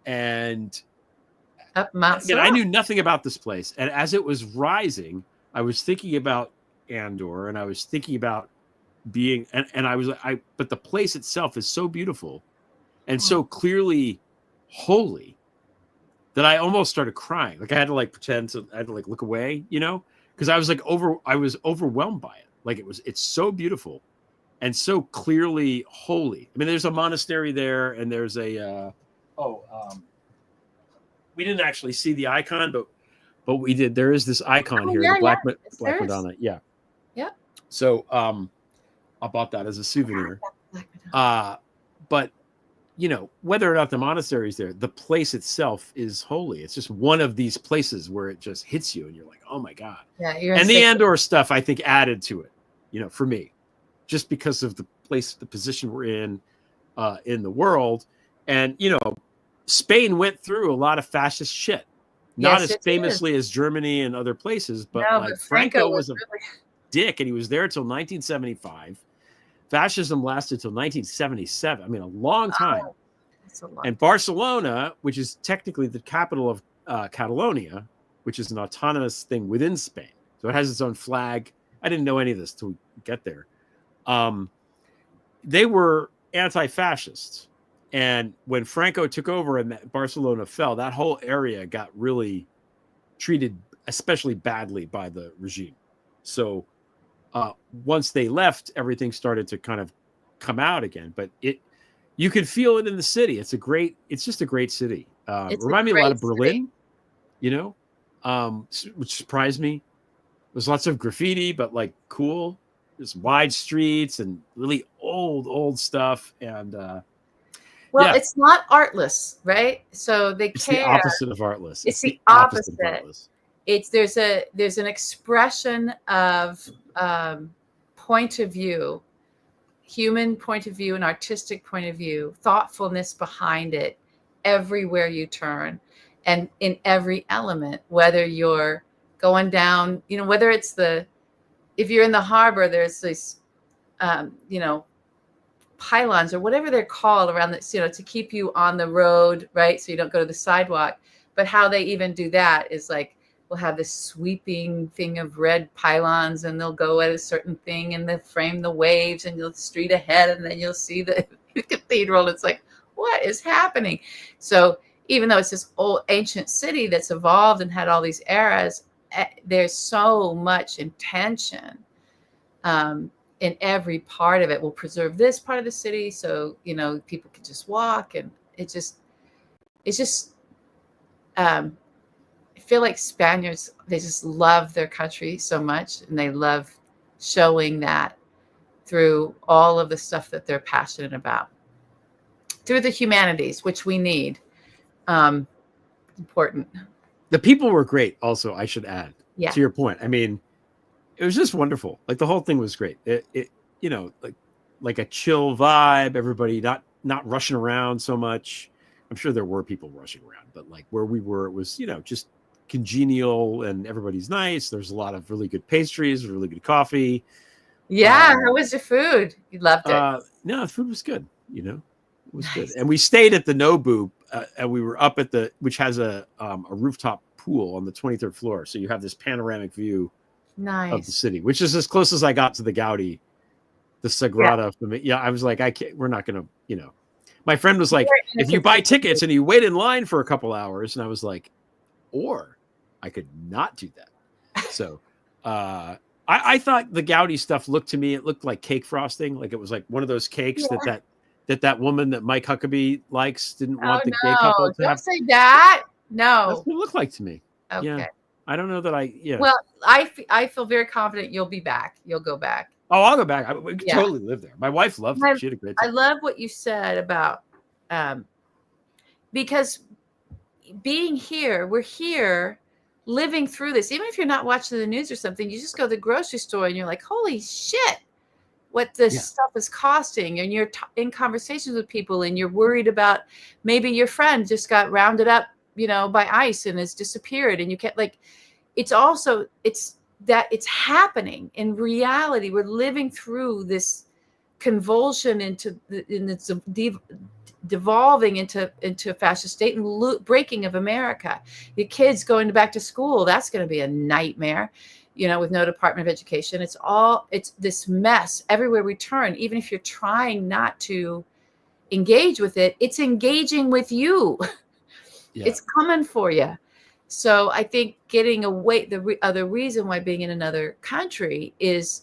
And Up Mount Again, I Sinai. knew nothing about this place, and as it was rising, I was thinking about Andor, and I was thinking about being, and but the place itself is so beautiful and so clearly holy that I almost started crying. Like I had to I had to look away, because I was overwhelmed by it. Like it's so beautiful and so clearly holy. I mean, there's a monastery there, and there's we didn't actually see the icon, but we did. There is this icon here, the Black Yes, there is. Madonna. Yeah. Yep. So I bought that as a souvenir. Black Madonna. But whether or not the monastery is there, the place itself is holy. It's just one of these places where it just hits you, and you're like, oh my god. Yeah, and the Andor stuff, I think, added to it. For me, just because of the place, the position we're in the world, and Spain went through a lot of fascist shit. Not as famously as Germany and other places, but but Franco was a dick, and he was there until 1975. Fascism lasted till 1977. I mean, a long time. Oh, that's a lot. And Barcelona, which is technically the capital of Catalonia, which is an autonomous thing within Spain, so it has its own flag. I didn't know any of this till we get there. They were anti-fascists. And when Franco took over and Barcelona fell, that whole area got really treated especially badly by the regime. So once they left, everything started to kind of come out again. But you could feel it in the city. It's just a great city. Remind me a lot of Berlin, which surprised me. There's lots of graffiti, but like cool. There's wide streets and really old stuff. And it's not artless, right? So it's the opposite of artless. It's the opposite. Of artless. There's an expression of point of view, human point of view, and artistic point of view, thoughtfulness behind it, everywhere you turn, and in every element. Whether you're going down, whether it's if you're in the harbor, there's these, pylons or whatever they're called around the, to keep you on the road, right? So you don't go to the sidewalk. But how they even do that is like, we'll have this sweeping thing of red pylons, and they'll go at a certain thing, and they'll frame the waves, and you'll street ahead, and then you'll see the cathedral. It's like, what is happening? So even though it's this old ancient city that's evolved and had all these eras, there's so much intention in every part of it. We'll preserve this part of the city so people can just walk, and it's just I feel like Spaniards, they just love their country so much, and they love showing that through all of the stuff that they're passionate about, through the humanities, which we need. Important. The people were great also, I should add. Yeah. To your point. I mean, it was just wonderful. Like the whole thing was great. It like a chill vibe, everybody not rushing around so much. I'm sure there were people rushing around, but like where we were, it was, just congenial, and everybody's nice. There's a lot of really good pastries, really good coffee. Yeah. How was your food? You loved it. No, the food was good. It was good. And we stayed at the Nobu, and we were up at which has a rooftop pool on the 23rd floor. So you have this panoramic view of the city, which is as close as I got to the Gaudi, the Sagrada. Yeah. I was like, we're not going to, my friend was like, if you buy tickets and you wait in line for a couple hours, and I was like, or I could not do that. So I thought the Gaudi stuff it looked like cake frosting. Like it was like one of those cakes that woman that Mike Huckabee likes didn't want the gay couple to have. Don't say that. No. That's what it looked like to me. Okay. Yeah. I don't know that Well, I feel very confident you'll be back. You'll go back. Oh, I'll go back. We could totally live there. My wife loved it. She had a great time. I love what you said about because being here, we're here living through this. Even if you're not watching the news or something, you just go to the grocery store and you're like, holy shit, what this stuff is costing. And you're in conversations with people, and you're worried about maybe your friend just got rounded up, by ICE and has disappeared. And you can't it's happening in reality. We're living through this convulsion into it's devolving into a fascist state and breaking of America. Your kids going back to school, that's going to be a nightmare, with no Department of Education. It's this mess everywhere we turn. Even if you're trying not to engage with it, it's engaging with you. Yeah. It's coming for you. So I think getting away, the other reason why being in another country is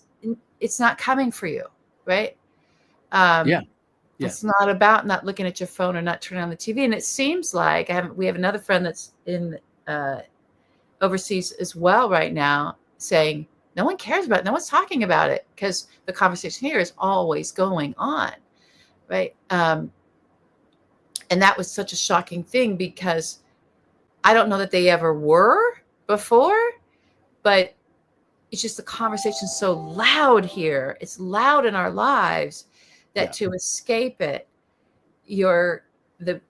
it's not coming for you, right? Yeah. It's not about not looking at your phone or not turning on the TV. And it seems like we have another friend that's in overseas as well right now saying no one cares about it. No one's talking about it because the conversation here is always going on, right? And that was such a shocking thing because I don't know that they ever were before, but it's just the conversation's so loud here. It's loud in our lives that to escape it, the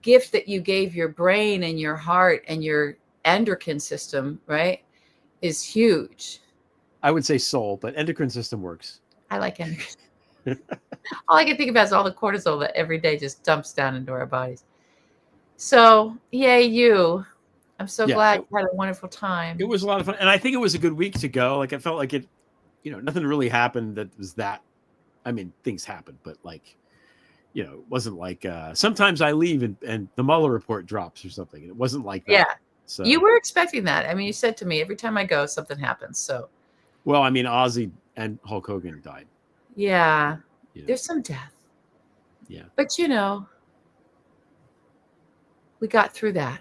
gift that you gave your brain and your heart and your endocrine system, right, is huge. I would say soul, but endocrine system works. I like endocrine. All I can think about is all the cortisol that every day just dumps down into our bodies. So, yay, you. I'm so glad you had a wonderful time. It was a lot of fun. And I think it was a good week to go. Like, I felt like it, nothing really happened that was that. I mean, things happened, but it wasn't like sometimes I leave and the Mueller report drops or something. And it wasn't like that. Yeah. So you were expecting that. I mean, you said to me, every time I go, something happens. So, well, I mean, Ozzy and Hulk Hogan died. Yeah. There's some death. Yeah. But we got through that.